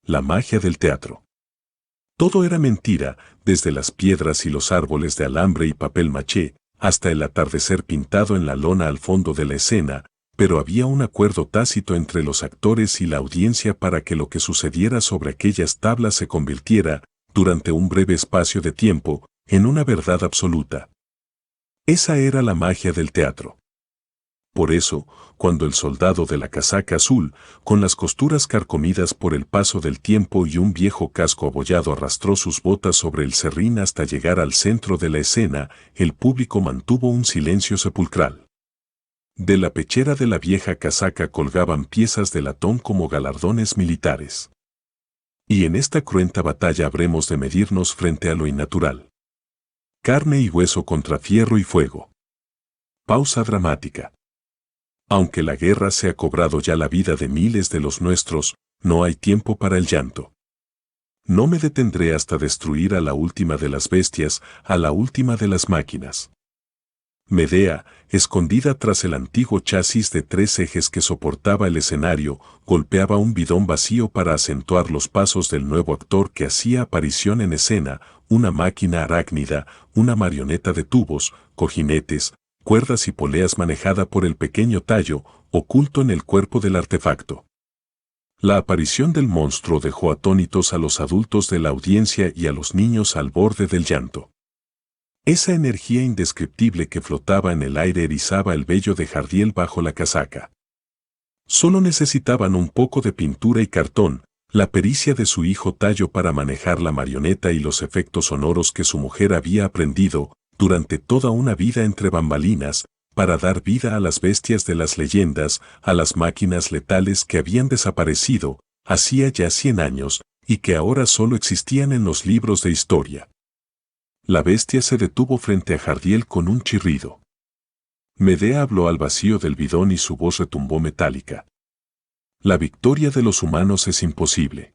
la magia del teatro. Todo era mentira, desde las piedras y los árboles de alambre y papel maché, hasta el atardecer pintado en la lona al fondo de la escena, pero había un acuerdo tácito entre los actores y la audiencia para que lo que sucediera sobre aquellas tablas se convirtiera, durante un breve espacio de tiempo, en una verdad absoluta. Esa era la magia del teatro. Por eso, cuando el soldado de la casaca azul, con las costuras carcomidas por el paso del tiempo y un viejo casco abollado, arrastró sus botas sobre el serrín hasta llegar al centro de la escena, el público mantuvo un silencio sepulcral. De la pechera de la vieja casaca colgaban piezas de latón como galardones militares. Y en esta cruenta batalla habremos de medirnos frente a lo innatural. Carne y hueso contra fierro y fuego. Pausa dramática. Aunque la guerra se ha cobrado ya la vida de miles de los nuestros, no hay tiempo para el llanto. No me detendré hasta destruir a la última de las bestias, a la última de las máquinas. Medea, escondida tras el antiguo chasis de 3 ejes que soportaba el escenario, golpeaba un bidón vacío para acentuar los pasos del nuevo actor que hacía aparición en escena, una máquina arácnida, una marioneta de tubos, cojinetes, cuerdas y poleas manejada por el pequeño tallo, oculto en el cuerpo del artefacto. La aparición del monstruo dejó atónitos a los adultos de la audiencia y a los niños al borde del llanto. Esa energía indescriptible que flotaba en el aire erizaba el vello de Jardiel bajo la casaca. Solo necesitaban un poco de pintura y cartón, la pericia de su hijo Tallo para manejar la marioneta y los efectos sonoros que su mujer había aprendido, durante toda una vida entre bambalinas, para dar vida a las bestias de las leyendas, a las máquinas letales que habían desaparecido, hacía ya 100 años, y que ahora solo existían en los libros de historia. La bestia se detuvo frente a Jardiel con un chirrido. Medea habló al vacío del bidón y su voz retumbó metálica. La victoria de los humanos es imposible.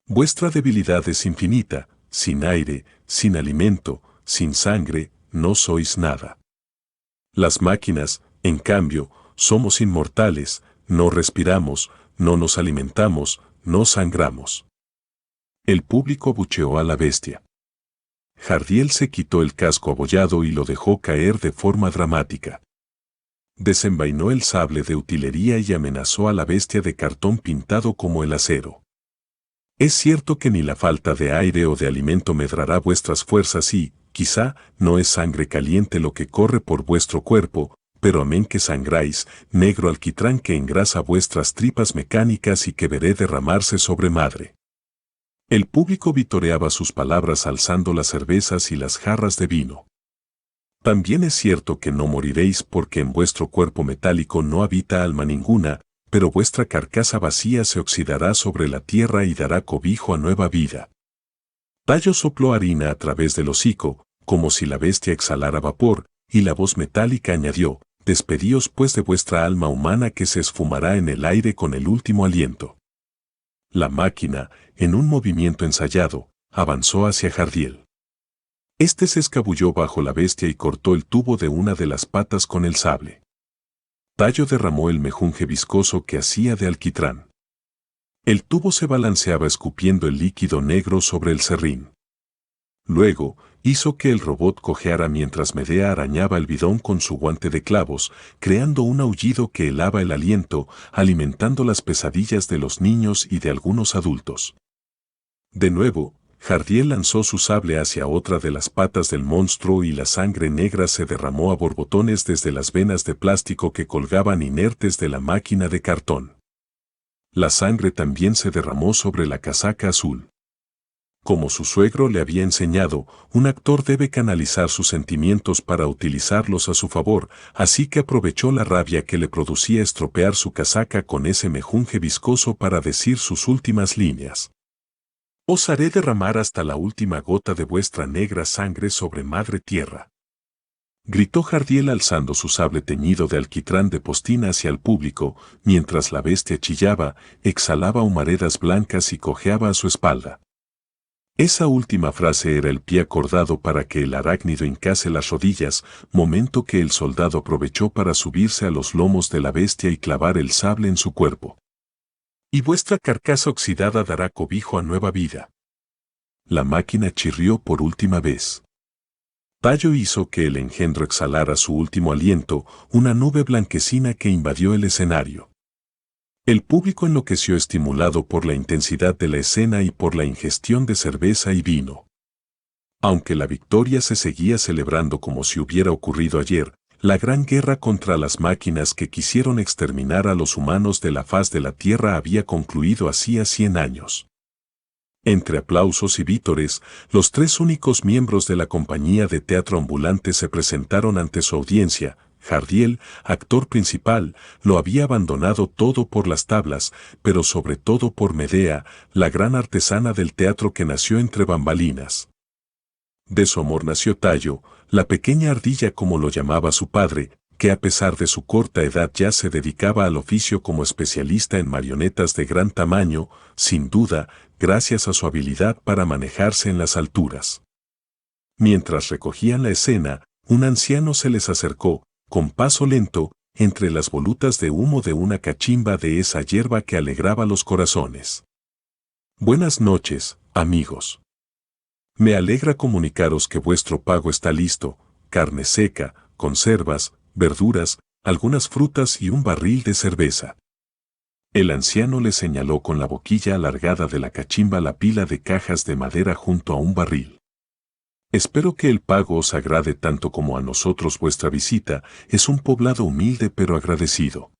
Vuestra debilidad es infinita, sin aire, sin alimento, sin sangre, no sois nada. Las máquinas, en cambio, somos inmortales, no respiramos, no nos alimentamos, no sangramos. El público abucheó a la bestia. Jardiel se quitó el casco abollado y lo dejó caer de forma dramática. Desenvainó el sable de utilería y amenazó a la bestia de cartón pintado como el acero. Es cierto que ni la falta de aire o de alimento medrará vuestras fuerzas y, quizá, no es sangre caliente lo que corre por vuestro cuerpo, pero amén que sangráis, negro alquitrán que engrasa vuestras tripas mecánicas y que veré derramarse sobre madre. El público vitoreaba sus palabras alzando las cervezas y las jarras de vino. También es cierto que no moriréis porque en vuestro cuerpo metálico no habita alma ninguna, pero vuestra carcasa vacía se oxidará sobre la tierra y dará cobijo a nueva vida. Tallo sopló harina a través del hocico, como si la bestia exhalara vapor, y la voz metálica añadió, despedíos pues de vuestra alma humana que se esfumará en el aire con el último aliento. La máquina, en un movimiento ensayado, avanzó hacia Jardiel. Este se escabulló bajo la bestia y cortó el tubo de una de las patas con el sable. Tallo derramó el mejunje viscoso que hacía de alquitrán. El tubo se balanceaba escupiendo el líquido negro sobre el serrín. Luego, hizo que el robot cojeara mientras Medea arañaba el bidón con su guante de clavos, creando un aullido que helaba el aliento, alimentando las pesadillas de los niños y de algunos adultos. De nuevo, Jardiel lanzó su sable hacia otra de las patas del monstruo y la sangre negra se derramó a borbotones desde las venas de plástico que colgaban inertes de la máquina de cartón. La sangre también se derramó sobre la casaca azul. Como su suegro le había enseñado, un actor debe canalizar sus sentimientos para utilizarlos a su favor, así que aprovechó la rabia que le producía estropear su casaca con ese mejunje viscoso para decir sus últimas líneas. Os haré derramar hasta la última gota de vuestra negra sangre sobre madre tierra. Gritó Jardiel alzando su sable teñido de alquitrán de postina hacia el público, mientras la bestia chillaba, exhalaba humaredas blancas y cojeaba a su espalda. Esa última frase era el pie acordado para que el arácnido hincase las rodillas, momento que el soldado aprovechó para subirse a los lomos de la bestia y clavar el sable en su cuerpo. Y vuestra carcasa oxidada dará cobijo a nueva vida. La máquina chirrió por última vez. Tayo hizo que el engendro exhalara su último aliento, una nube blanquecina que invadió el escenario. El público enloqueció estimulado por la intensidad de la escena y por la ingestión de cerveza y vino. Aunque la victoria se seguía celebrando como si hubiera ocurrido ayer, la gran guerra contra las máquinas que quisieron exterminar a los humanos de la faz de la Tierra había concluido hacía 100 años. Entre aplausos y vítores, los 3 únicos miembros de la compañía de teatro ambulante se presentaron ante su audiencia. Jardiel, actor principal, lo había abandonado todo por las tablas, pero sobre todo por Medea, la gran artesana del teatro que nació entre bambalinas. De su amor nació Tayo, la pequeña ardilla como lo llamaba su padre, que a pesar de su corta edad ya se dedicaba al oficio como especialista en marionetas de gran tamaño, sin duda, gracias a su habilidad para manejarse en las alturas. Mientras recogían la escena, un anciano se les acercó, con paso lento, entre las volutas de humo de una cachimba de esa hierba que alegraba los corazones. Buenas noches, amigos. Me alegra comunicaros que vuestro pago está listo: carne seca, conservas, verduras, algunas frutas y un barril de cerveza. El anciano le señaló con la boquilla alargada de la cachimba la pila de cajas de madera junto a un barril. Espero que el pago os agrade tanto como a nosotros vuestra visita. Es un poblado humilde pero agradecido.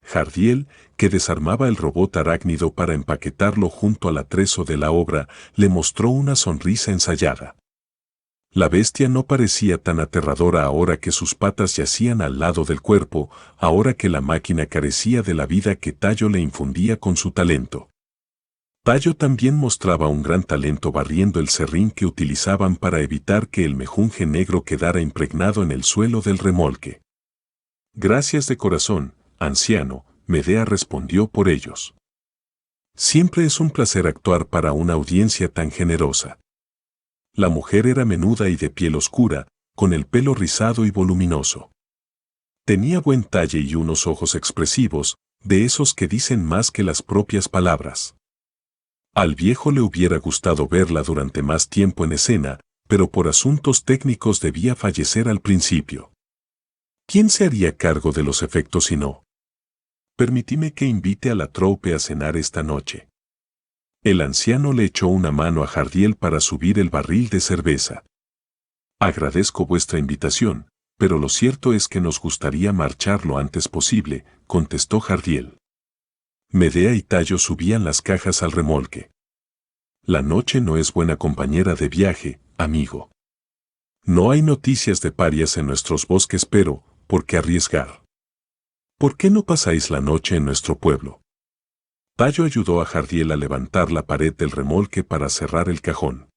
Jardiel, que desarmaba el robot arácnido para empaquetarlo junto al atrezo de la obra, le mostró una sonrisa ensayada. La bestia no parecía tan aterradora ahora que sus patas yacían al lado del cuerpo, ahora que la máquina carecía de la vida que Tayo le infundía con su talento. Tayo también mostraba un gran talento barriendo el serrín que utilizaban para evitar que el mejunje negro quedara impregnado en el suelo del remolque. Gracias de corazón, anciano, Medea respondió por ellos. Siempre es un placer actuar para una audiencia tan generosa. La mujer era menuda y de piel oscura, con el pelo rizado y voluminoso. Tenía buen talle y unos ojos expresivos, de esos que dicen más que las propias palabras. Al viejo le hubiera gustado verla durante más tiempo en escena, pero por asuntos técnicos debía fallecer al principio. ¿Quién se haría cargo de los efectos si no? Permitime que invite a la troupe a cenar esta noche. El anciano le echó una mano a Jardiel para subir el barril de cerveza. Agradezco vuestra invitación, pero lo cierto es que nos gustaría marchar lo antes posible, contestó Jardiel. Medea y Tayo subían las cajas al remolque. La noche no es buena compañera de viaje, amigo. No hay noticias de parias en nuestros bosques, pero, ¿por qué arriesgar? ¿Por qué no pasáis la noche en nuestro pueblo? Tayo ayudó a Jardiel a levantar la pared del remolque para cerrar el cajón.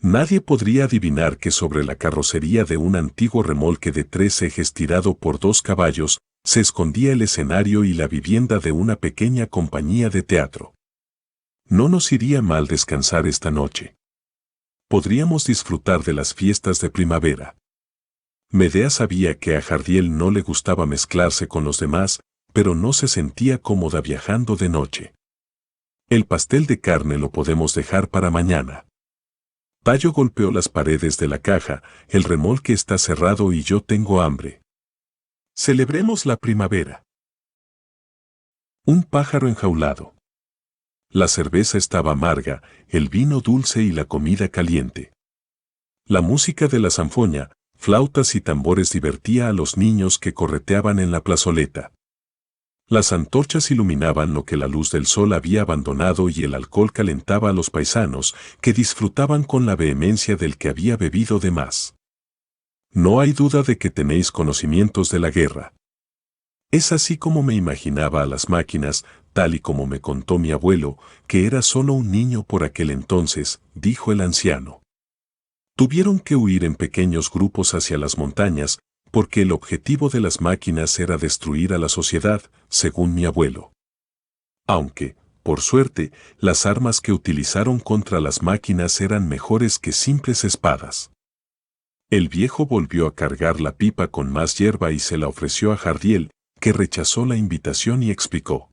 Nadie podría adivinar que sobre la carrocería de un antiguo remolque de 3 ejes tirado por 2 caballos, se escondía el escenario y la vivienda de una pequeña compañía de teatro. No nos iría mal descansar esta noche. Podríamos disfrutar de las fiestas de primavera. Medea sabía que a Jardiel no le gustaba mezclarse con los demás, pero no se sentía cómoda viajando de noche. El pastel de carne lo podemos dejar para mañana. Tayo golpeó las paredes de la caja. El remolque está cerrado y yo tengo hambre. Celebremos la primavera. Un pájaro enjaulado. La cerveza estaba amarga, el vino dulce y la comida caliente. La música de la zanfoña, flautas y tambores divertía a los niños que correteaban en la plazoleta. Las antorchas iluminaban lo que la luz del sol había abandonado y el alcohol calentaba a los paisanos, que disfrutaban con la vehemencia del que había bebido de más. No hay duda de que tenéis conocimientos de la guerra. Es así como me imaginaba a las máquinas, tal y como me contó mi abuelo, que era solo un niño por aquel entonces, dijo el anciano. Tuvieron que huir en pequeños grupos hacia las montañas, porque el objetivo de las máquinas era destruir a la sociedad, según mi abuelo. Aunque, por suerte, las armas que utilizaron contra las máquinas eran mejores que simples espadas. El viejo volvió a cargar la pipa con más hierba y se la ofreció a Jardiel, que rechazó la invitación y explicó.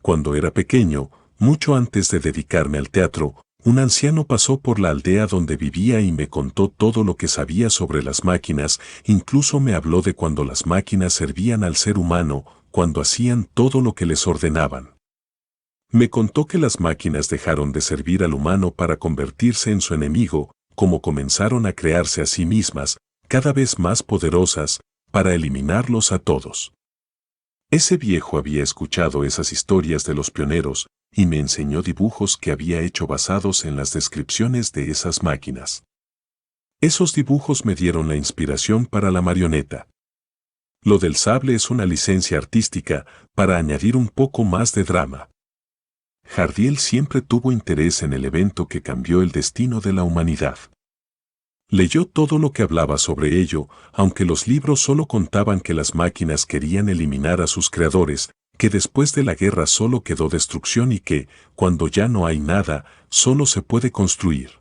Cuando era pequeño, mucho antes de dedicarme al teatro, un anciano pasó por la aldea donde vivía y me contó todo lo que sabía sobre las máquinas, incluso me habló de cuando las máquinas servían al ser humano, cuando hacían todo lo que les ordenaban. Me contó que las máquinas dejaron de servir al humano para convertirse en su enemigo, como comenzaron a crearse a sí mismas, cada vez más poderosas, para eliminarlos a todos. Ese viejo había escuchado esas historias de los pioneros, y me enseñó dibujos que había hecho basados en las descripciones de esas máquinas. Esos dibujos me dieron la inspiración para la marioneta. Lo del sable es una licencia artística para añadir un poco más de drama. Jardiel siempre tuvo interés en el evento que cambió el destino de la humanidad. Leyó todo lo que hablaba sobre ello, aunque los libros solo contaban que las máquinas querían eliminar a sus creadores, que después de la guerra solo quedó destrucción y que, cuando ya no hay nada, solo se puede construir.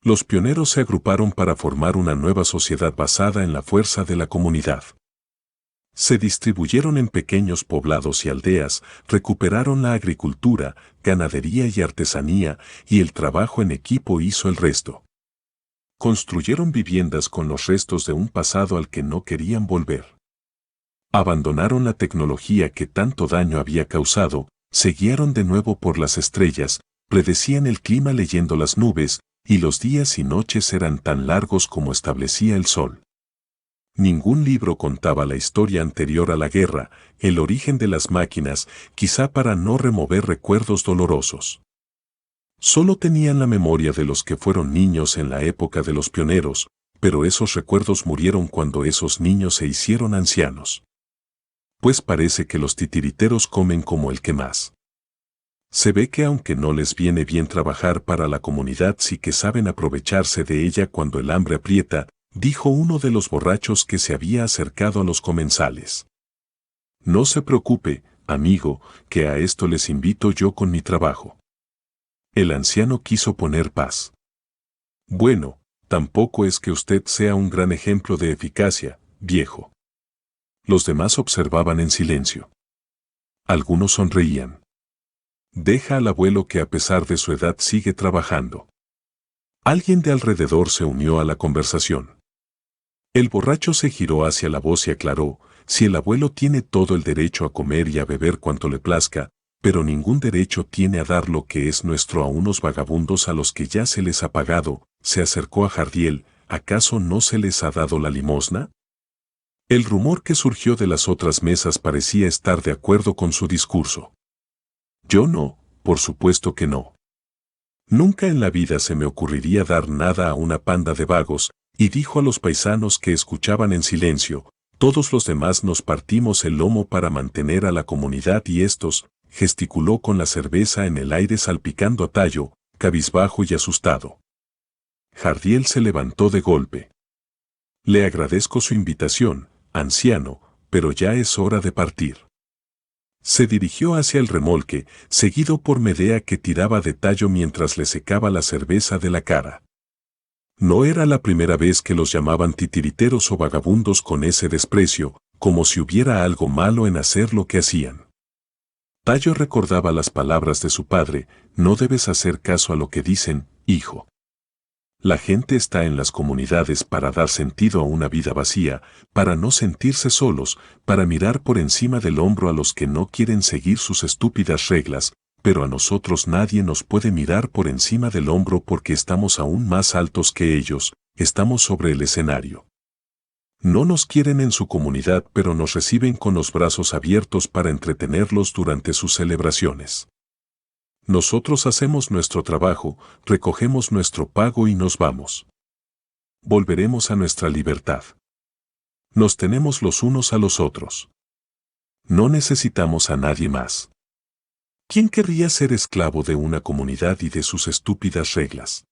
Los pioneros se agruparon para formar una nueva sociedad basada en la fuerza de la comunidad. Se distribuyeron en pequeños poblados y aldeas, recuperaron la agricultura, ganadería y artesanía, y el trabajo en equipo hizo el resto. Construyeron viviendas con los restos de un pasado al que no querían volver. Abandonaron la tecnología que tanto daño había causado, se guiaron de nuevo por las estrellas, predecían el clima leyendo las nubes, y los días y noches eran tan largos como establecía el sol. Ningún libro contaba la historia anterior a la guerra, el origen de las máquinas, quizá para no remover recuerdos dolorosos. Solo tenían la memoria de los que fueron niños en la época de los pioneros, pero esos recuerdos murieron cuando esos niños se hicieron ancianos. Pues parece que los titiriteros comen como el que más. Se ve que aunque no les viene bien trabajar para la comunidad, sí que saben aprovecharse de ella cuando el hambre aprieta, dijo uno de los borrachos que se había acercado a los comensales. No se preocupe, amigo, que a esto les invito yo con mi trabajo. El anciano quiso poner paz. Bueno, tampoco es que usted sea un gran ejemplo de eficacia, viejo. Los demás observaban en silencio. Algunos sonreían. Deja al abuelo que a pesar de su edad sigue trabajando. Alguien de alrededor se unió a la conversación. El borracho se giró hacia la voz y aclaró, si el abuelo tiene todo el derecho a comer y a beber cuanto le plazca, pero ningún derecho tiene a dar lo que es nuestro a unos vagabundos a los que ya se les ha pagado, se acercó a Jardiel, ¿acaso no se les ha dado la limosna? El rumor que surgió de las otras mesas parecía estar de acuerdo con su discurso. Yo no, por supuesto que no. Nunca en la vida se me ocurriría dar nada a una panda de vagos, y dijo a los paisanos que escuchaban en silencio, todos los demás nos partimos el lomo para mantener a la comunidad y estos, gesticuló con la cerveza en el aire salpicando a Tallo, cabizbajo y asustado. Jardiel se levantó de golpe. Le agradezco su invitación, anciano, pero ya es hora de partir. Se dirigió hacia el remolque, seguido por Medea que tiraba de Tallo mientras le secaba la cerveza de la cara. No era la primera vez que los llamaban titiriteros o vagabundos con ese desprecio, como si hubiera algo malo en hacer lo que hacían. Tallo recordaba las palabras de su padre, no debes hacer caso a lo que dicen, hijo. La gente está en las comunidades para dar sentido a una vida vacía, para no sentirse solos, para mirar por encima del hombro a los que no quieren seguir sus estúpidas reglas, pero a nosotros nadie nos puede mirar por encima del hombro porque estamos aún más altos que ellos, estamos sobre el escenario. No nos quieren en su comunidad, pero nos reciben con los brazos abiertos para entretenerlos durante sus celebraciones. Nosotros hacemos nuestro trabajo, recogemos nuestro pago y nos vamos. Volveremos a nuestra libertad. Nos tenemos los unos a los otros. No necesitamos a nadie más. ¿Quién querría ser esclavo de una comunidad y de sus estúpidas reglas?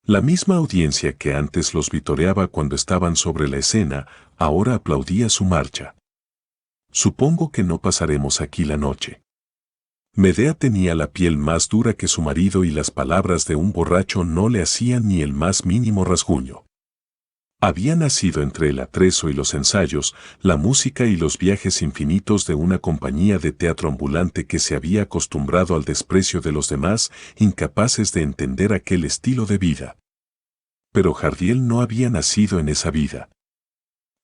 La misma audiencia que antes los vitoreaba cuando estaban sobre la escena, ahora aplaudía su marcha. Supongo que no pasaremos aquí la noche. Medea tenía la piel más dura que su marido y las palabras de un borracho no le hacían ni el más mínimo rasguño. Había nacido entre el atrezo y los ensayos, la música y los viajes infinitos de una compañía de teatro ambulante que se había acostumbrado al desprecio de los demás, incapaces de entender aquel estilo de vida. Pero Jardiel no había nacido en esa vida.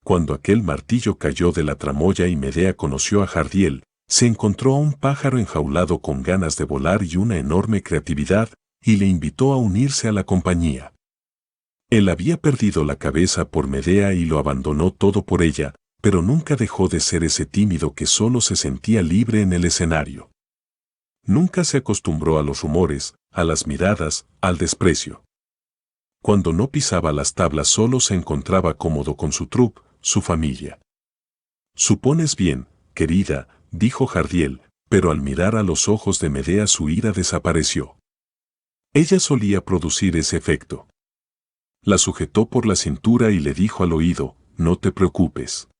Cuando aquel martillo cayó de la tramoya y Medea conoció a Jardiel, se encontró a un pájaro enjaulado con ganas de volar y una enorme creatividad, y le invitó a unirse a la compañía. Él había perdido la cabeza por Medea y lo abandonó todo por ella, pero nunca dejó de ser ese tímido que solo se sentía libre en el escenario. Nunca se acostumbró a los rumores, a las miradas, al desprecio. Cuando no pisaba las tablas solo se encontraba cómodo con su troupe, su familia. «Supones bien, querida», dijo Jardiel, pero al mirar a los ojos de Medea su ira desapareció. Ella solía producir ese efecto. La sujetó por la cintura y le dijo al oído, «No te preocupes.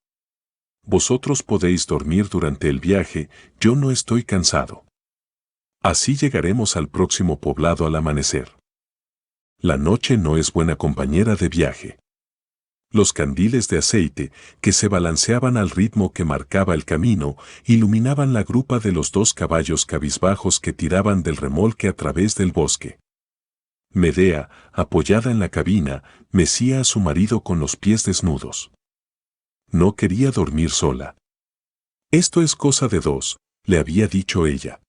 Vosotros podéis dormir durante el viaje, yo no estoy cansado. Así llegaremos al próximo poblado al amanecer». La noche no es buena compañera de viaje. Los candiles de aceite, que se balanceaban al ritmo que marcaba el camino, iluminaban la grupa de los 2 caballos cabizbajos que tiraban del remolque a través del bosque. Medea, apoyada en la cabina, mecía a su marido con los pies desnudos. No quería dormir sola. «Esto es cosa de 2», le había dicho ella.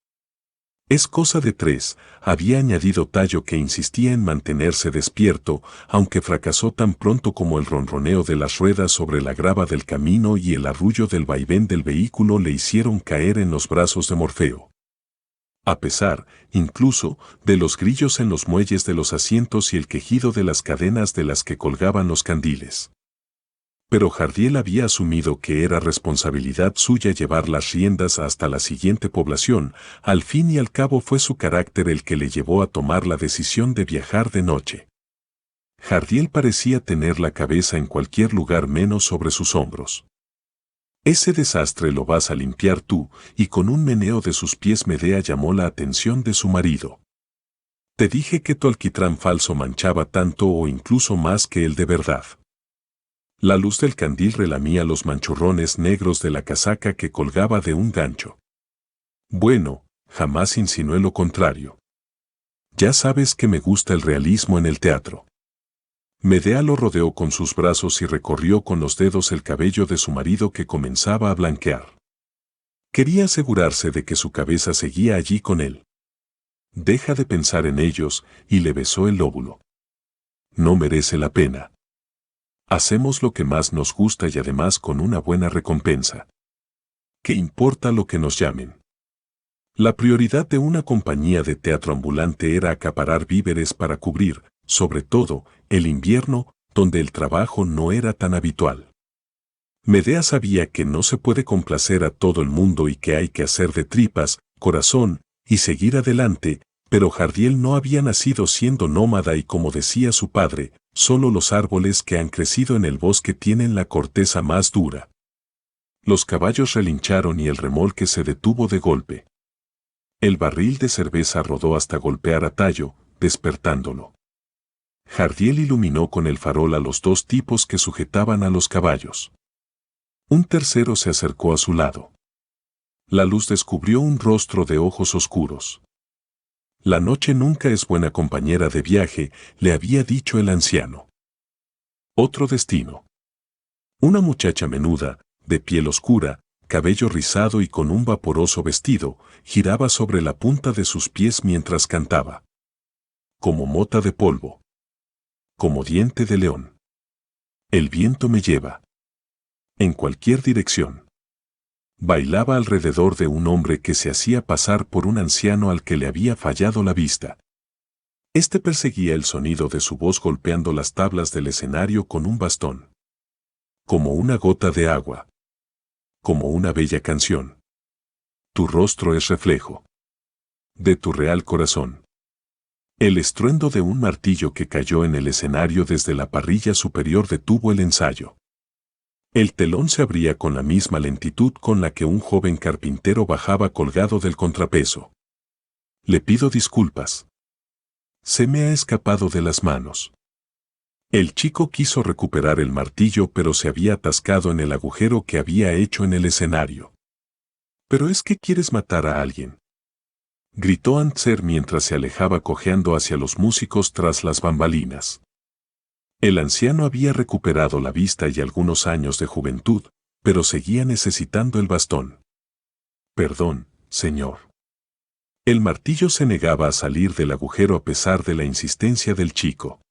«Es cosa de 3», había añadido Tayo, que insistía en mantenerse despierto, aunque fracasó tan pronto como el ronroneo de las ruedas sobre la grava del camino y el arrullo del vaivén del vehículo le hicieron caer en los brazos de Morfeo. A pesar, incluso, de los grillos en los muelles de los asientos y el quejido de las cadenas de las que colgaban los candiles. Pero Jardiel había asumido que era responsabilidad suya llevar las riendas hasta la siguiente población, al fin y al cabo fue su carácter el que le llevó a tomar la decisión de viajar de noche. Jardiel parecía tener la cabeza en cualquier lugar menos sobre sus hombros. «Ese desastre lo vas a limpiar tú», y con un meneo de sus pies Medea llamó la atención de su marido. «Te dije que tu alquitrán falso manchaba tanto o incluso más que el de verdad». La luz del candil relamía los manchurrones negros de la casaca que colgaba de un gancho. «Bueno, jamás insinué lo contrario. Ya sabes que me gusta el realismo en el teatro». Medea lo rodeó con sus brazos y recorrió con los dedos el cabello de su marido que comenzaba a blanquear. Quería asegurarse de que su cabeza seguía allí con él. «Deja de pensar en ellos», y le besó el lóbulo. «No merece la pena. Hacemos lo que más nos gusta y además con una buena recompensa. ¿Qué importa lo que nos llamen?». La prioridad de una compañía de teatro ambulante era acaparar víveres para cubrir, sobre todo, el invierno, donde el trabajo no era tan habitual. Medea sabía que no se puede complacer a todo el mundo y que hay que hacer de tripas, corazón, y seguir adelante, pero Jardiel no había nacido siendo nómada y como decía su padre, solo los árboles que han crecido en el bosque tienen la corteza más dura. Los caballos relincharon y el remolque se detuvo de golpe. El barril de cerveza rodó hasta golpear a Tayo, despertándolo. Jardiel iluminó con el farol a los 2 tipos que sujetaban a los caballos. Un tercero se acercó a su lado. La luz descubrió un rostro de ojos oscuros. «La noche nunca es buena compañera de viaje», le había dicho el anciano. Otro destino. Una muchacha menuda, de piel oscura, cabello rizado y con un vaporoso vestido, giraba sobre la punta de sus pies mientras cantaba. Como mota de polvo. Como diente de león. El viento me lleva. En cualquier dirección. Bailaba alrededor de un hombre que se hacía pasar por un anciano al que le había fallado la vista. Este perseguía el sonido de su voz golpeando las tablas del escenario con un bastón. Como una gota de agua. Como una bella canción. Tu rostro es reflejo de tu real corazón. El estruendo de un martillo que cayó en el escenario desde la parrilla superior detuvo el ensayo. El telón se abría con la misma lentitud con la que un joven carpintero bajaba colgado del contrapeso. «Le pido disculpas. Se me ha escapado de las manos». El chico quiso recuperar el martillo, pero se había atascado en el agujero que había hecho en el escenario. ¿Pero es que quieres matar a alguien?, gritó Antzer mientras se alejaba cojeando hacia los músicos tras las bambalinas. El anciano había recuperado la vista y algunos años de juventud, pero seguía necesitando el bastón. Perdón, señor. El martillo se negaba a salir del agujero a pesar de la insistencia del chico.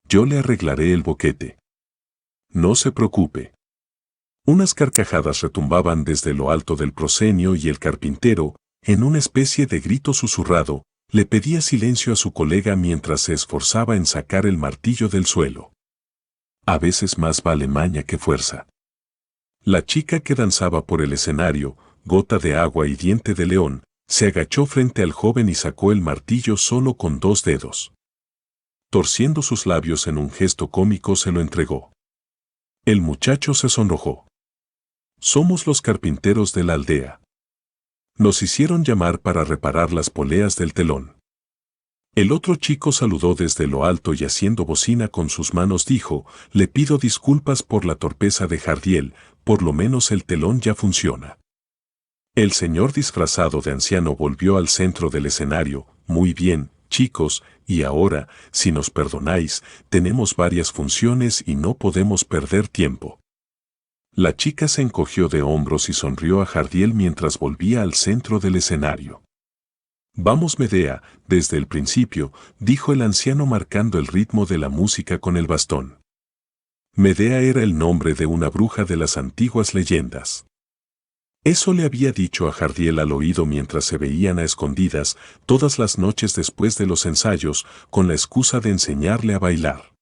Yo le arreglaré el boquete. No se preocupe. Unas carcajadas retumbaban desde lo alto del proscenio y el carpintero, en una especie de grito susurrado, le pedía silencio a su colega mientras se esforzaba en sacar el martillo del suelo. A veces más vale maña que fuerza. La chica que danzaba por el escenario, gota de agua y diente de león, se agachó frente al joven y sacó el martillo solo con 2 dedos. Torciendo sus labios en un gesto cómico se lo entregó. El muchacho se sonrojó. Somos los carpinteros de la aldea. Nos hicieron llamar para reparar las poleas del telón. El otro chico saludó desde lo alto y haciendo bocina con sus manos dijo, le pido disculpas por la torpeza de Jardiel, por lo menos el telón ya funciona. El señor disfrazado de anciano volvió al centro del escenario. Muy bien, chicos, y ahora, si nos perdonáis, tenemos varias funciones y no podemos perder tiempo. La chica se encogió de hombros y sonrió a Jardiel mientras volvía al centro del escenario. Vamos, Medea, desde el principio, dijo el anciano marcando el ritmo de la música con el bastón. Medea era el nombre de una bruja de las antiguas leyendas. Eso le había dicho a Jardiel al oído mientras se veían a escondidas todas las noches después de los ensayos, con la excusa de enseñarle a bailar.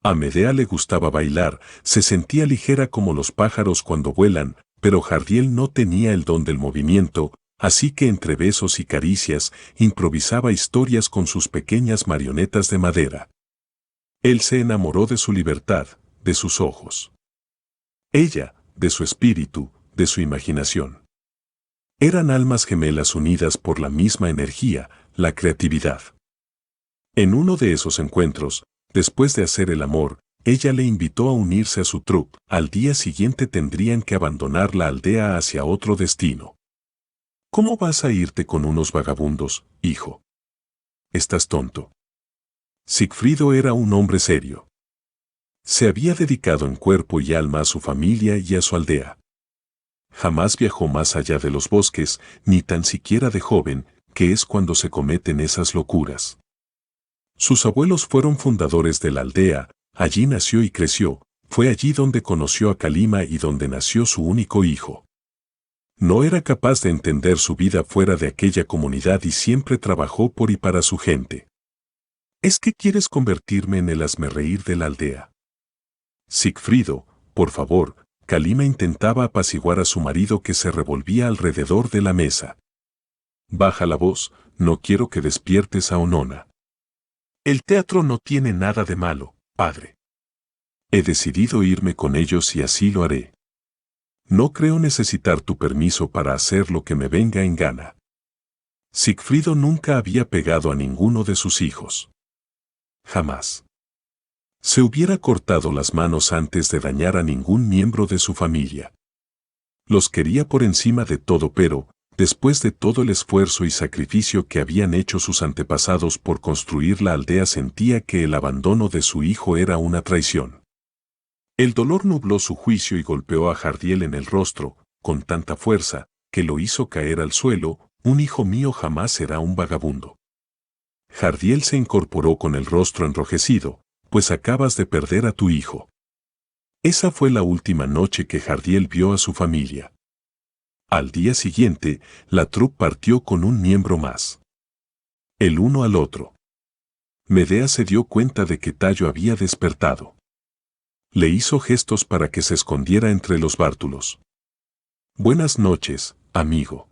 A Medea le gustaba bailar, se sentía ligera como los pájaros cuando vuelan, pero Jardiel no tenía el don del movimiento, así que entre besos y caricias improvisaba historias con sus pequeñas marionetas de madera. Él se enamoró de su libertad, de sus ojos. Ella, de su espíritu, de su imaginación. Eran almas gemelas unidas por la misma energía, la creatividad. En uno de esos encuentros, después de hacer el amor, ella le invitó a unirse a su troupe. Al día siguiente tendrían que abandonar la aldea hacia otro destino. ¿Cómo vas a irte con unos vagabundos, hijo? Estás tonto. Sigfrido era un hombre serio. Se había dedicado en cuerpo y alma a su familia y a su aldea. Jamás viajó más allá de los bosques, ni tan siquiera de joven, que es cuando se cometen esas locuras. Sus abuelos fueron fundadores de la aldea, allí nació y creció, fue allí donde conoció a Kalima y donde nació su único hijo. No era capaz de entender su vida fuera de aquella comunidad y siempre trabajó por y para su gente. ¿Es que quieres convertirme en el hazmerreír de la aldea? Sigfrido, por favor. Kalima intentaba apaciguar a su marido que se revolvía alrededor de la mesa. Baja la voz, no quiero que despiertes a Onona. El teatro no tiene nada de malo, padre. He decidido irme con ellos y así lo haré. No creo necesitar tu permiso para hacer lo que me venga en gana. Sigfrido nunca había pegado a ninguno de sus hijos. Jamás. Se hubiera cortado las manos antes de dañar a ningún miembro de su familia. Los quería por encima de todo, pero, después de todo el esfuerzo y sacrificio que habían hecho sus antepasados por construir la aldea, sentía que el abandono de su hijo era una traición. El dolor nubló su juicio y golpeó a Jardiel en el rostro, con tanta fuerza, que lo hizo caer al suelo. Un hijo mío jamás será un vagabundo. Jardiel se incorporó con el rostro enrojecido, pues acabas de perder a tu hijo. Esa fue la última noche que Jardiel vio a su familia. Al día siguiente, la troupe partió con un miembro más. El uno al otro. Medea se dio cuenta de que Tallo había despertado. Le hizo gestos para que se escondiera entre los bártulos. Buenas noches, amigo.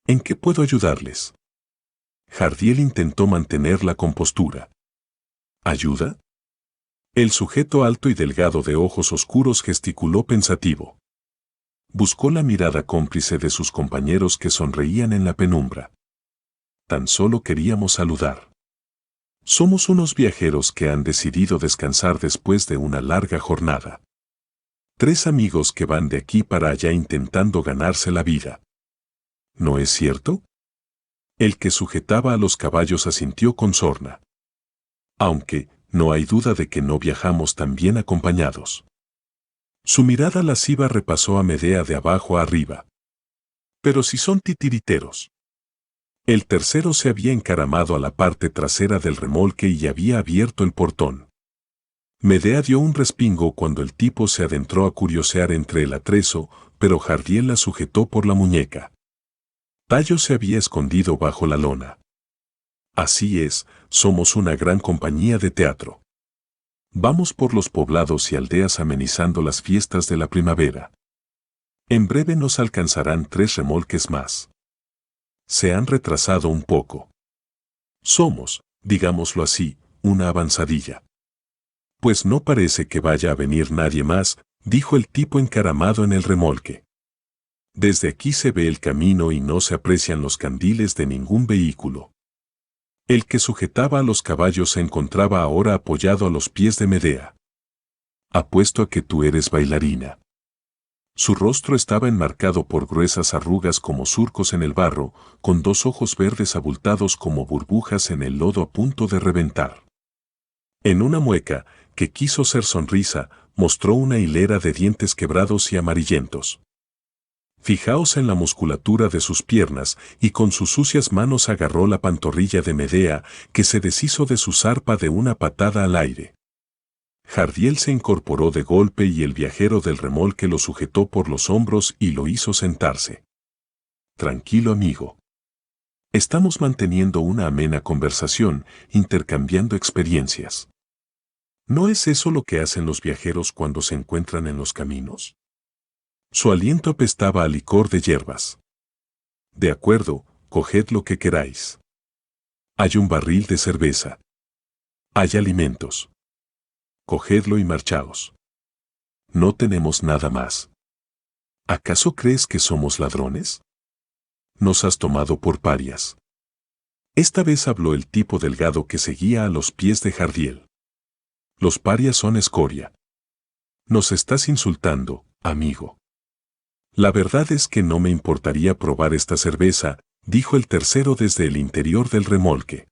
¿En qué puedo ayudarles? Jardiel intentó mantener la compostura. ¿Ayuda? El sujeto alto y delgado de ojos oscuros gesticuló pensativo. Buscó la mirada cómplice de sus compañeros que sonreían en la penumbra. Tan solo queríamos saludar. Somos unos viajeros que han decidido descansar después de una larga jornada. 3 amigos que van de aquí para allá intentando ganarse la vida. ¿No es cierto? El que sujetaba a los caballos asintió con sorna. Aunque, no hay duda de que no viajamos tan bien acompañados. Su mirada lasciva repasó a Medea de abajo a arriba. Pero si son titiriteros. El tercero se había encaramado a la parte trasera del remolque y había abierto el portón. Medea dio un respingo cuando el tipo se adentró a curiosear entre el atrezo, pero Jardiel la sujetó por la muñeca. Tayo se había escondido bajo la lona. Así es, somos una gran compañía de teatro. Vamos por los poblados y aldeas amenizando las fiestas de la primavera. En breve nos alcanzarán 3 remolques más. Se han retrasado un poco. Somos, digámoslo así, una avanzadilla. Pues no parece que vaya a venir nadie más, dijo el tipo encaramado en el remolque. Desde aquí se ve el camino y no se aprecian los candiles de ningún vehículo. El que sujetaba a los caballos se encontraba ahora apoyado a los pies de Medea. Apuesto a que tú eres bailarina. Su rostro estaba enmarcado por gruesas arrugas como surcos en el barro, con 2 ojos verdes abultados como burbujas en el lodo a punto de reventar. En una mueca, que quiso ser sonrisa, mostró una hilera de dientes quebrados y amarillentos. Fijaos en la musculatura de sus piernas y con sus sucias manos agarró la pantorrilla de Medea, que se deshizo de su zarpa de una patada al aire. Jardiel se incorporó de golpe y el viajero del remolque lo sujetó por los hombros y lo hizo sentarse. Tranquilo, amigo. Estamos manteniendo una amena conversación, intercambiando experiencias. ¿No es eso lo que hacen los viajeros cuando se encuentran en los caminos? Su aliento apestaba a licor de hierbas. De acuerdo, coged lo que queráis. Hay un barril de cerveza. Hay alimentos. Cogedlo y marchaos. No tenemos nada más. ¿Acaso crees que somos ladrones? Nos has tomado por parias. Esta vez habló el tipo delgado que seguía a los pies de Jardiel. Los parias son escoria. Nos estás insultando, amigo. La verdad es que no me importaría probar esta cerveza, dijo el tercero desde el interior del remolque.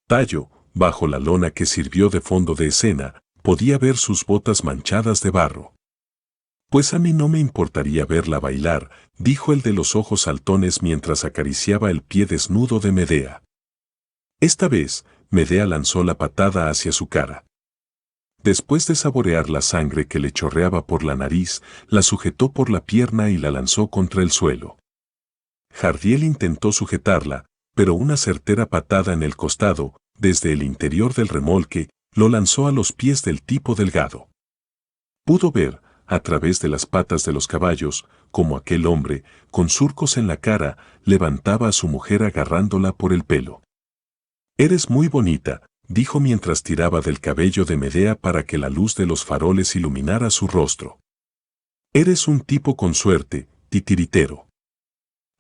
Tayo, bajo la lona que sirvió de fondo de escena, podía ver sus botas manchadas de barro. Pues a mí no me importaría verla bailar, dijo el de los ojos saltones mientras acariciaba el pie desnudo de Medea. Esta vez, Medea lanzó la patada hacia su cara. Después de saborear la sangre que le chorreaba por la nariz, la sujetó por la pierna y la lanzó contra el suelo. Jardiel intentó sujetarla, pero una certera patada en el costado, desde el interior del remolque, lo lanzó a los pies del tipo delgado. Pudo ver, a través de las patas de los caballos, como aquel hombre, con surcos en la cara, levantaba a su mujer agarrándola por el pelo. «Eres muy bonita», dijo mientras tiraba del cabello de Medea para que la luz de los faroles iluminara su rostro. «Eres un tipo con suerte, titiritero».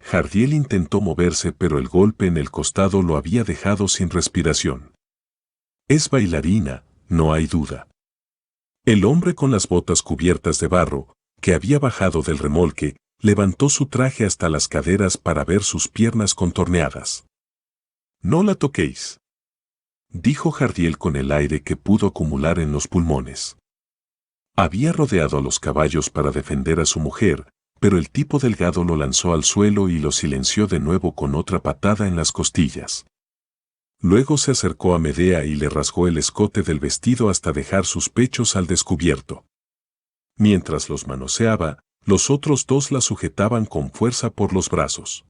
Jardiel intentó moverse pero el golpe en el costado lo había dejado sin respiración. «Es bailarina, no hay duda». El hombre con las botas cubiertas de barro, que había bajado del remolque, levantó su traje hasta las caderas para ver sus piernas contorneadas. «No la toquéis», dijo Jardiel con el aire que pudo acumular en los pulmones. Había rodeado a los caballos para defender a su mujer, pero el tipo delgado lo lanzó al suelo y lo silenció de nuevo con otra patada en las costillas. Luego se acercó a Medea y le rasgó el escote del vestido hasta dejar sus pechos al descubierto. Mientras los manoseaba, los otros 2 la sujetaban con fuerza por los brazos.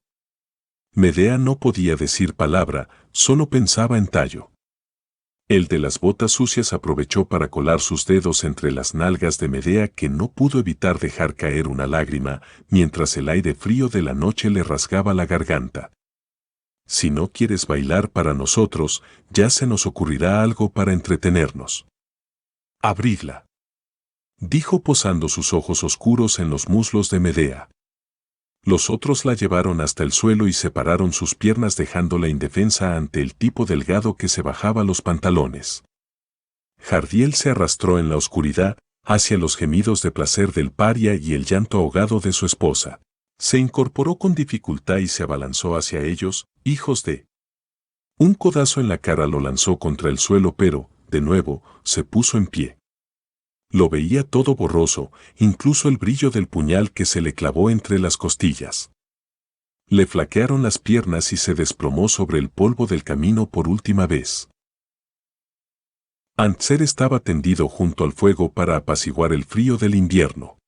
Medea no podía decir palabra, solo pensaba en Tayo. El de las botas sucias aprovechó para colar sus dedos entre las nalgas de Medea, que no pudo evitar dejar caer una lágrima, mientras el aire frío de la noche le rasgaba la garganta. «Si no quieres bailar para nosotros, ya se nos ocurrirá algo para entretenernos». «Abridla», dijo posando sus ojos oscuros en los muslos de Medea. Los otros la llevaron hasta el suelo y separaron sus piernas dejándola indefensa ante el tipo delgado que se bajaba los pantalones. Jardiel se arrastró en la oscuridad hacia los gemidos de placer del paria y el llanto ahogado de su esposa. Se incorporó con dificultad y se abalanzó hacia ellos, hijos de... Un codazo en la cara lo lanzó contra el suelo pero, de nuevo, se puso en pie. Lo veía todo borroso, incluso el brillo del puñal que se le clavó entre las costillas. Le flaquearon las piernas y se desplomó sobre el polvo del camino por última vez. Antser estaba tendido junto al fuego para apaciguar el frío del invierno.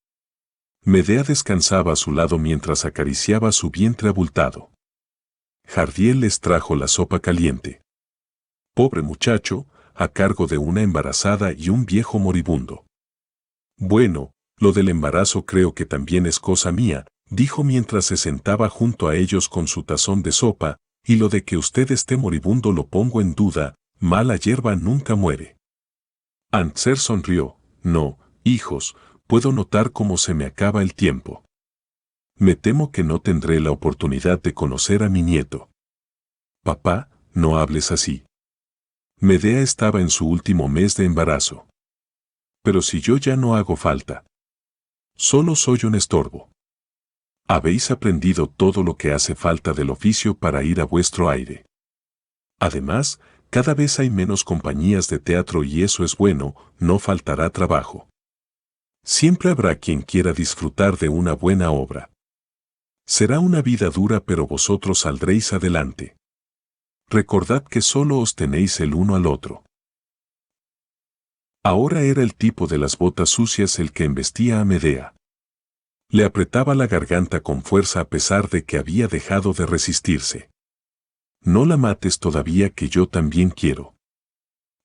Medea descansaba a su lado mientras acariciaba su vientre abultado. Jardiel les trajo la sopa caliente. Pobre muchacho, a cargo de una embarazada y un viejo moribundo. Bueno, lo del embarazo creo que también es cosa mía, dijo mientras se sentaba junto a ellos con su tazón de sopa, y lo de que usted esté moribundo lo pongo en duda, mala hierba nunca muere. Antser sonrió. No, hijos, puedo notar cómo se me acaba el tiempo. Me temo que no tendré la oportunidad de conocer a mi nieto. Papá, no hables así. Medea estaba en su último mes de embarazo. Pero si yo ya no hago falta. Solo soy un estorbo. Habéis aprendido todo lo que hace falta del oficio para ir a vuestro aire. Además, cada vez hay menos compañías de teatro y eso es bueno, no faltará trabajo. Siempre habrá quien quiera disfrutar de una buena obra. Será una vida dura pero vosotros saldréis adelante. Recordad que solo os tenéis el uno al otro. Ahora era el tipo de las botas sucias el que embestía a Medea. Le apretaba la garganta con fuerza a pesar de que había dejado de resistirse. No la mates todavía que yo también quiero.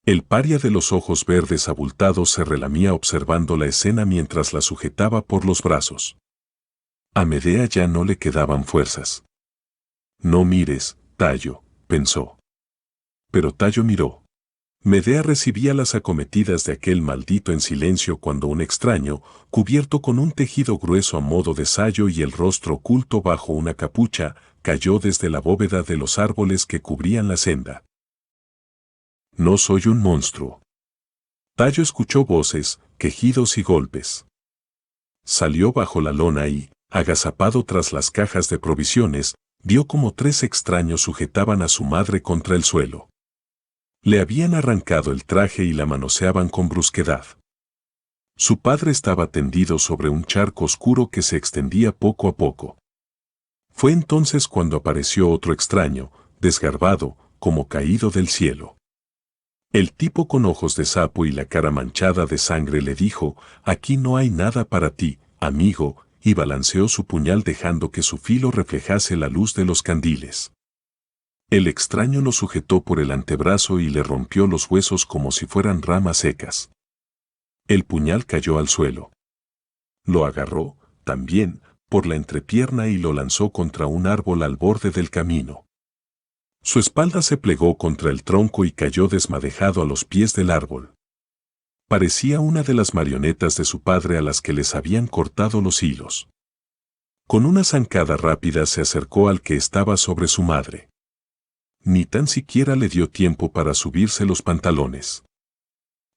El paria de los ojos verdes abultados se relamía observando la escena mientras la sujetaba por los brazos. A Medea ya no le quedaban fuerzas. No mires, Tayo, pensó. Pero Tayo miró. Medea recibía las acometidas de aquel maldito en silencio cuando un extraño, cubierto con un tejido grueso a modo de sayo y el rostro oculto bajo una capucha, cayó desde la bóveda de los árboles que cubrían la senda. No soy un monstruo. Tayo escuchó voces, quejidos y golpes. Salió bajo la lona y, agazapado tras las cajas de provisiones, vio como 3 extraños sujetaban a su madre contra el suelo. Le habían arrancado el traje y la manoseaban con brusquedad. Su padre estaba tendido sobre un charco oscuro que se extendía poco a poco. Fue entonces cuando apareció otro extraño, desgarbado, como caído del cielo. El tipo con ojos de sapo y la cara manchada de sangre le dijo, «Aquí no hay nada para ti, amigo», y balanceó su puñal dejando que su filo reflejase la luz de los candiles. El extraño lo sujetó por el antebrazo y le rompió los huesos como si fueran ramas secas. El puñal cayó al suelo. Lo agarró, también, por la entrepierna y lo lanzó contra un árbol al borde del camino. Su espalda se plegó contra el tronco y cayó desmadejado a los pies del árbol. Parecía una de las marionetas de su padre a las que les habían cortado los hilos. Con una zancada rápida se acercó al que estaba sobre su madre. Ni tan siquiera le dio tiempo para subirse los pantalones.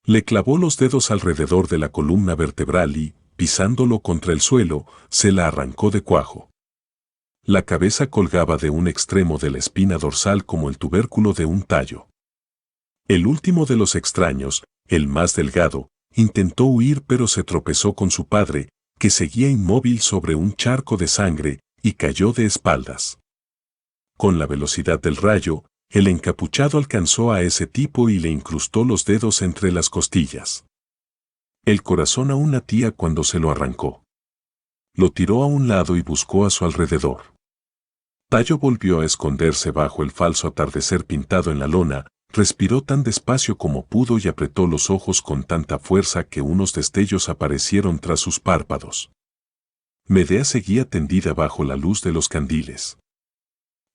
Le clavó los dedos alrededor de la columna vertebral y, pisándolo contra el suelo, se la arrancó de cuajo. La cabeza colgaba de un extremo de la espina dorsal como el tubérculo de un tallo. El último de los extraños, el más delgado, intentó huir pero se tropezó con su padre, que seguía inmóvil sobre un charco de sangre, y cayó de espaldas. Con la velocidad del rayo, el encapuchado alcanzó a ese tipo y le incrustó los dedos entre las costillas. El corazón aún latía cuando se lo arrancó. Lo tiró a un lado y buscó a su alrededor. Tayo volvió a esconderse bajo el falso atardecer pintado en la lona, respiró tan despacio como pudo y apretó los ojos con tanta fuerza que unos destellos aparecieron tras sus párpados. Medea seguía tendida bajo la luz de los candiles.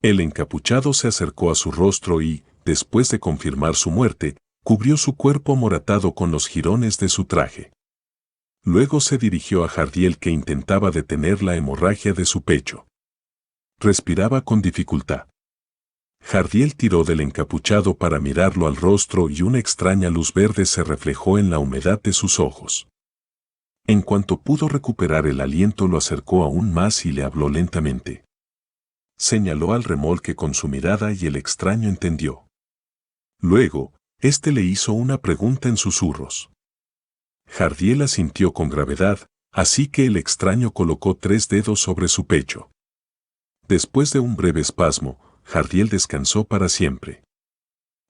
El encapuchado se acercó a su rostro y, después de confirmar su muerte, cubrió su cuerpo amoratado con los jirones de su traje. Luego se dirigió a Jardiel que intentaba detener la hemorragia de su pecho. Respiraba con dificultad. Jardiel tiró del encapuchado para mirarlo al rostro y una extraña luz verde se reflejó en la humedad de sus ojos. En cuanto pudo recuperar el aliento, lo acercó aún más y le habló lentamente. Señaló al remolque con su mirada y el extraño entendió. Luego, éste le hizo una pregunta en susurros. Jardiel asintió con gravedad, así que el extraño colocó 3 dedos sobre su pecho. Después de un breve espasmo, Jardiel descansó para siempre.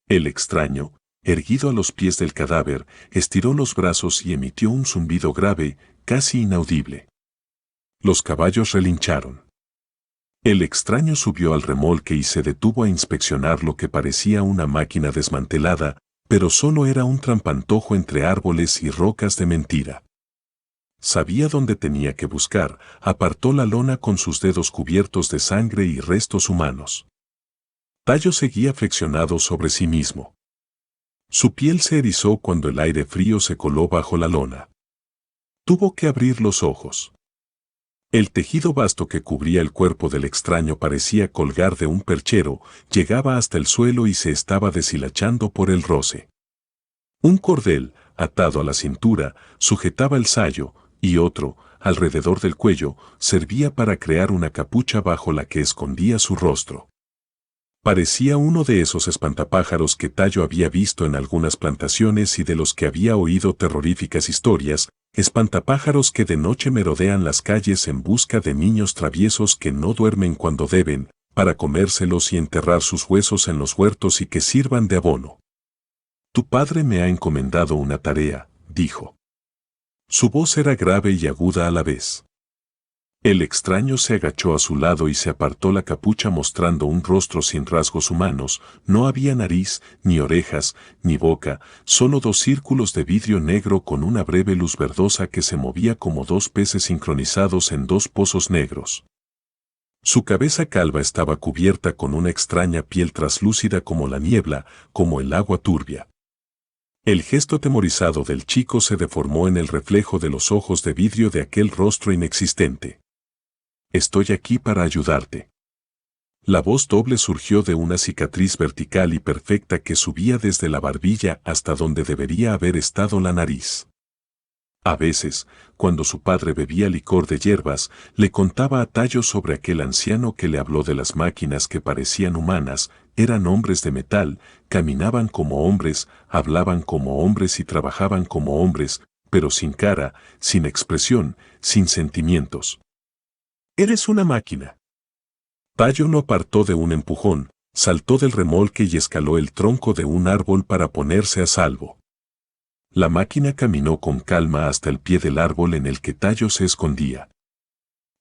El extraño, erguido a los pies del cadáver, estiró los brazos y emitió un zumbido grave, casi inaudible. Los caballos relincharon. El extraño subió al remolque y se detuvo a inspeccionar lo que parecía una máquina desmantelada, pero solo era un trampantojo entre árboles y rocas de mentira. Sabía dónde tenía que buscar, apartó la lona con sus dedos cubiertos de sangre y restos humanos. Tayo seguía flexionado sobre sí mismo. Su piel se erizó cuando el aire frío se coló bajo la lona. Tuvo que abrir los ojos. El tejido vasto que cubría el cuerpo del extraño parecía colgar de un perchero, llegaba hasta el suelo y se estaba deshilachando por el roce. Un cordel, atado a la cintura, sujetaba el sayo, y otro, alrededor del cuello, servía para crear una capucha bajo la que escondía su rostro. Parecía uno de esos espantapájaros que Tayo había visto en algunas plantaciones y de los que había oído terroríficas historias, espantapájaros que de noche merodean las calles en busca de niños traviesos que no duermen cuando deben, para comérselos y enterrar sus huesos en los huertos y que sirvan de abono. Tu padre me ha encomendado una tarea, dijo. Su voz era grave y aguda a la vez. El extraño se agachó a su lado y se apartó la capucha mostrando un rostro sin rasgos humanos. No había nariz, ni orejas, ni boca, solo 2 círculos de vidrio negro con una breve luz verdosa que se movía como 2 peces sincronizados en 2 pozos negros. Su cabeza calva estaba cubierta con una extraña piel traslúcida como la niebla, como el agua turbia. El gesto atemorizado del chico se deformó en el reflejo de los ojos de vidrio de aquel rostro inexistente. Estoy aquí para ayudarte. La voz doble surgió de una cicatriz vertical y perfecta que subía desde la barbilla hasta donde debería haber estado la nariz. A veces, cuando su padre bebía licor de hierbas, le contaba a Tayo sobre aquel anciano que le habló de las máquinas que parecían humanas, eran hombres de metal, caminaban como hombres, hablaban como hombres y trabajaban como hombres, pero sin cara, sin expresión, sin sentimientos. Eres una máquina. Tayo lo apartó de un empujón, saltó del remolque y escaló el tronco de un árbol para ponerse a salvo. La máquina caminó con calma hasta el pie del árbol en el que Tayo se escondía.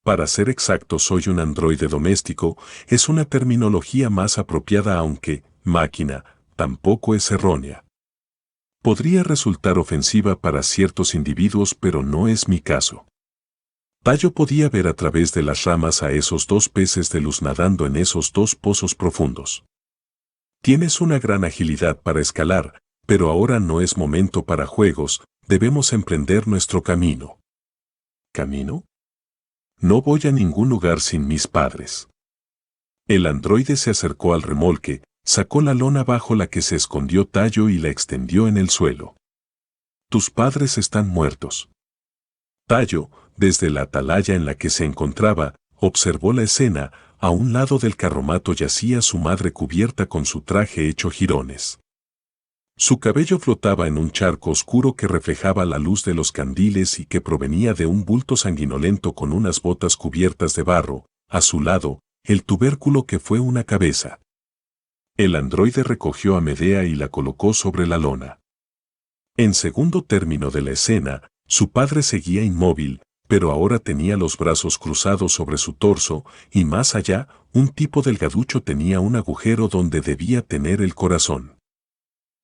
Para ser exacto, soy un androide doméstico, es una terminología más apropiada aunque, máquina, tampoco es errónea. Podría resultar ofensiva para ciertos individuos, pero no es mi caso. Tayo podía ver a través de las ramas a esos 2 peces de luz nadando en esos 2 pozos profundos. Tienes una gran agilidad para escalar, pero ahora no es momento para juegos, debemos emprender nuestro camino. ¿Camino? No voy a ningún lugar sin mis padres. El androide se acercó al remolque, sacó la lona bajo la que se escondió Tayo y la extendió en el suelo. Tus padres están muertos. Tayo, desde la atalaya en la que se encontraba, observó la escena. A un lado del carromato yacía su madre cubierta con su traje hecho jirones. Su cabello flotaba en un charco oscuro que reflejaba la luz de los candiles y que provenía de un bulto sanguinolento con unas botas cubiertas de barro. A su lado, el tubérculo que fue una cabeza. El androide recogió a Medea y la colocó sobre la lona. En segundo término de la escena, su padre seguía inmóvil, pero ahora tenía los brazos cruzados sobre su torso, y más allá, un tipo delgaducho tenía un agujero donde debía tener el corazón.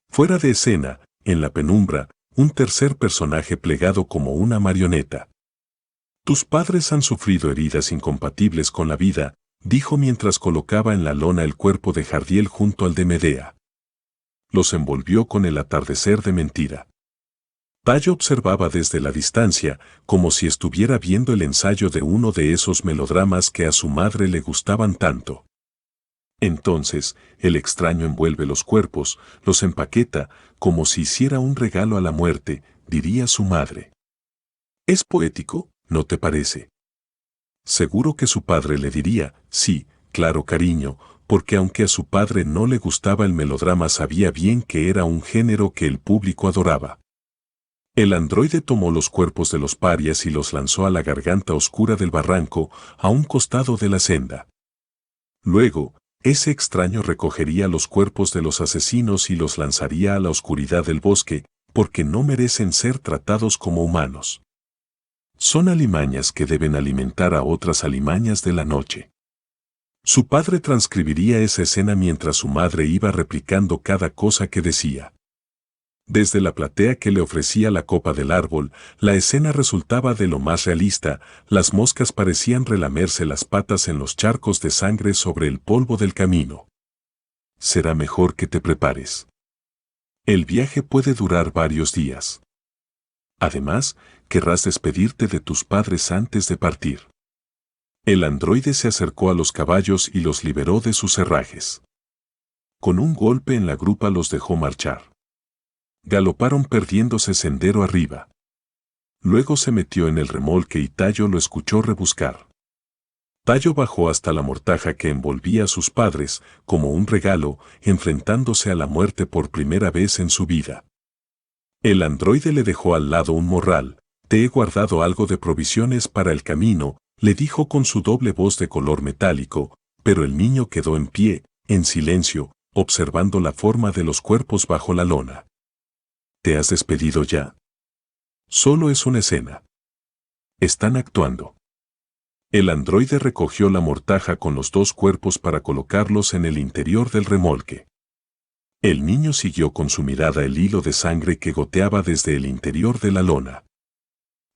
Fuera de escena, en la penumbra, un tercer personaje plegado como una marioneta. Tus padres han sufrido heridas incompatibles con la vida, dijo mientras colocaba en la lona el cuerpo de Jardiel junto al de Medea. Los envolvió con el atardecer de mentira. Tayo observaba desde la distancia, como si estuviera viendo el ensayo de uno de esos melodramas que a su madre le gustaban tanto. Entonces, el extraño envuelve los cuerpos, los empaqueta, como si hiciera un regalo a la muerte, diría su madre. ¿Es poético, no te parece? Seguro que su padre le diría, sí, claro cariño, porque aunque a su padre no le gustaba el melodrama sabía bien que era un género que el público adoraba. El androide tomó los cuerpos de los parias y los lanzó a la garganta oscura del barranco, a un costado de la senda. Luego, ese extraño recogería los cuerpos de los asesinos y los lanzaría a la oscuridad del bosque, porque no merecen ser tratados como humanos. Son alimañas que deben alimentar a otras alimañas de la noche. Su padre transcribiría esa escena mientras su madre iba replicando cada cosa que decía. Desde la platea que le ofrecía la copa del árbol, la escena resultaba de lo más realista, las moscas parecían relamerse las patas en los charcos de sangre sobre el polvo del camino. Será mejor que te prepares. El viaje puede durar varios días. Además, querrás despedirte de tus padres antes de partir. El androide se acercó a los caballos y los liberó de sus herrajes. Con un golpe en la grupa los dejó marchar. Galoparon perdiéndose sendero arriba. Luego se metió en el remolque y Tayo lo escuchó rebuscar. Tayo bajó hasta la mortaja que envolvía a sus padres, como un regalo, enfrentándose a la muerte por primera vez en su vida. El androide le dejó al lado un morral. Te he guardado algo de provisiones para el camino, le dijo con su doble voz de color metálico, pero el niño quedó en pie, en silencio, observando la forma de los cuerpos bajo la lona. ¿Te has despedido ya? Solo es una escena. Están actuando. El androide recogió la mortaja con los dos cuerpos para colocarlos en el interior del remolque. El niño siguió con su mirada el hilo de sangre que goteaba desde el interior de la lona.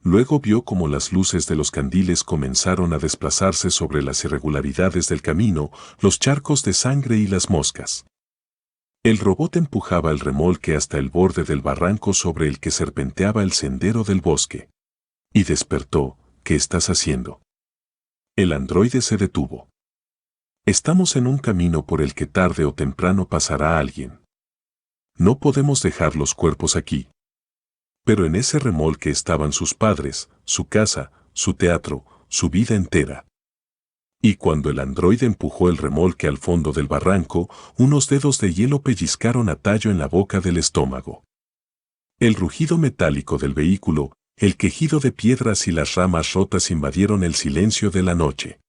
Luego vio cómo las luces de los candiles comenzaron a desplazarse sobre las irregularidades del camino, los charcos de sangre y las moscas. El robot empujaba el remolque hasta el borde del barranco sobre el que serpenteaba el sendero del bosque. Y despertó. ¿Qué estás haciendo? El androide se detuvo. Estamos en un camino por el que tarde o temprano pasará alguien. No podemos dejar los cuerpos aquí. Pero en ese remolque estaban sus padres, su casa, su teatro, su vida entera. Y cuando el androide empujó el remolque al fondo del barranco, unos dedos de hielo pellizcaron a Tayo en la boca del estómago. El rugido metálico del vehículo, el quejido de piedras y las ramas rotas invadieron el silencio de la noche.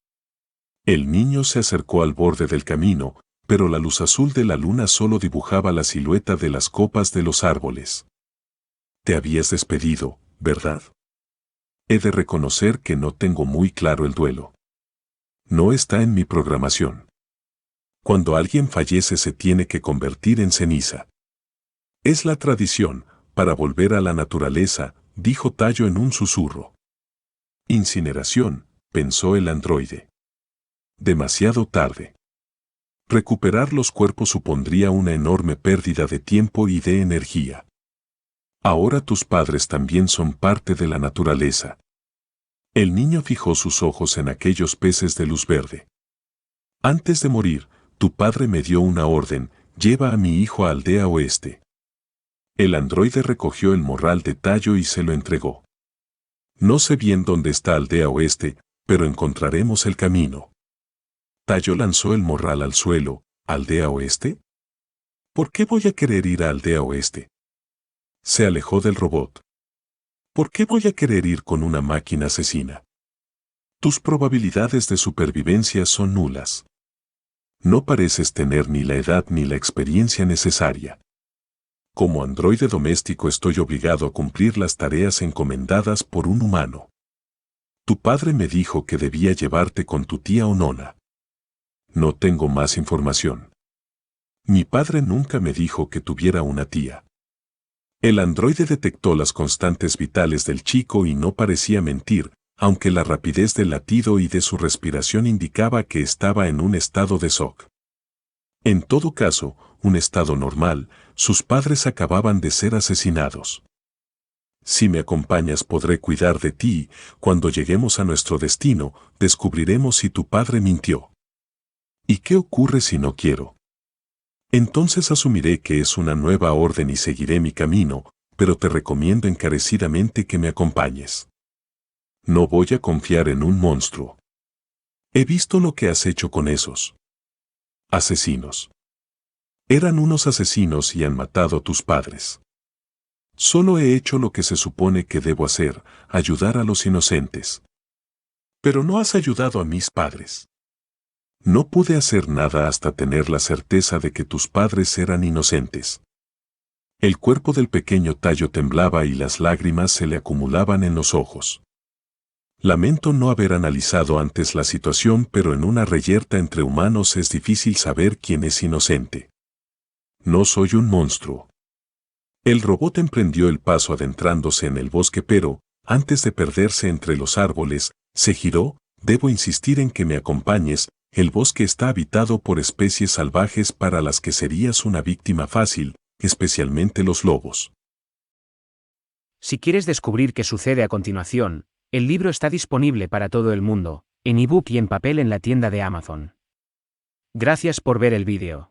El niño se acercó al borde del camino, pero la luz azul de la luna solo dibujaba la silueta de las copas de los árboles. Te habías despedido, ¿verdad? He de reconocer que no tengo muy claro el duelo. No está en mi programación. Cuando alguien fallece se tiene que convertir en ceniza. Es la tradición, para volver a la naturaleza, dijo Tayo en un susurro. Incineración, pensó el androide. Demasiado tarde. Recuperar los cuerpos supondría una enorme pérdida de tiempo y de energía. Ahora tus padres también son parte de la naturaleza. El niño fijó sus ojos en aquellos peces de luz verde. Antes de morir, tu padre me dio una orden, lleva a mi hijo a Aldea Oeste. El androide recogió el morral de Tayo y se lo entregó. No sé bien dónde está Aldea Oeste, pero encontraremos el camino. Tayo lanzó el morral al suelo. ¿Aldea Oeste? ¿Por qué voy a querer ir a Aldea Oeste? Se alejó del robot. ¿Por qué voy a querer ir con una máquina asesina? Tus probabilidades de supervivencia son nulas. No pareces tener ni la edad ni la experiencia necesaria. Como androide doméstico estoy obligado a cumplir las tareas encomendadas por un humano. Tu padre me dijo que debía llevarte con tu tía Onona. No tengo más información. Mi padre nunca me dijo que tuviera una tía. El androide detectó las constantes vitales del chico y no parecía mentir, aunque la rapidez del latido y de su respiración indicaba que estaba en un estado de shock. En todo caso, un estado normal, sus padres acababan de ser asesinados. Si me acompañas podré cuidar de ti, cuando lleguemos a nuestro destino, descubriremos si tu padre mintió. ¿Y qué ocurre si no quiero? Entonces asumiré que es una nueva orden y seguiré mi camino, pero te recomiendo encarecidamente que me acompañes. No voy a confiar en un monstruo. He visto lo que has hecho con esos asesinos. Eran unos asesinos y han matado a tus padres. Solo he hecho lo que se supone que debo hacer, ayudar a los inocentes. Pero no has ayudado a mis padres. No pude hacer nada hasta tener la certeza de que tus padres eran inocentes. El cuerpo del pequeño Tayo temblaba y las lágrimas se le acumulaban en los ojos. Lamento no haber analizado antes la situación, pero en una reyerta entre humanos es difícil saber quién es inocente. No soy un monstruo. El robot emprendió el paso adentrándose en el bosque, pero, antes de perderse entre los árboles, se giró. Debo insistir en que me acompañes, el bosque está habitado por especies salvajes para las que serías una víctima fácil, especialmente los lobos. Si quieres descubrir qué sucede a continuación, el libro está disponible para todo el mundo, en ebook y en papel en la tienda de Amazon. Gracias por ver el vídeo.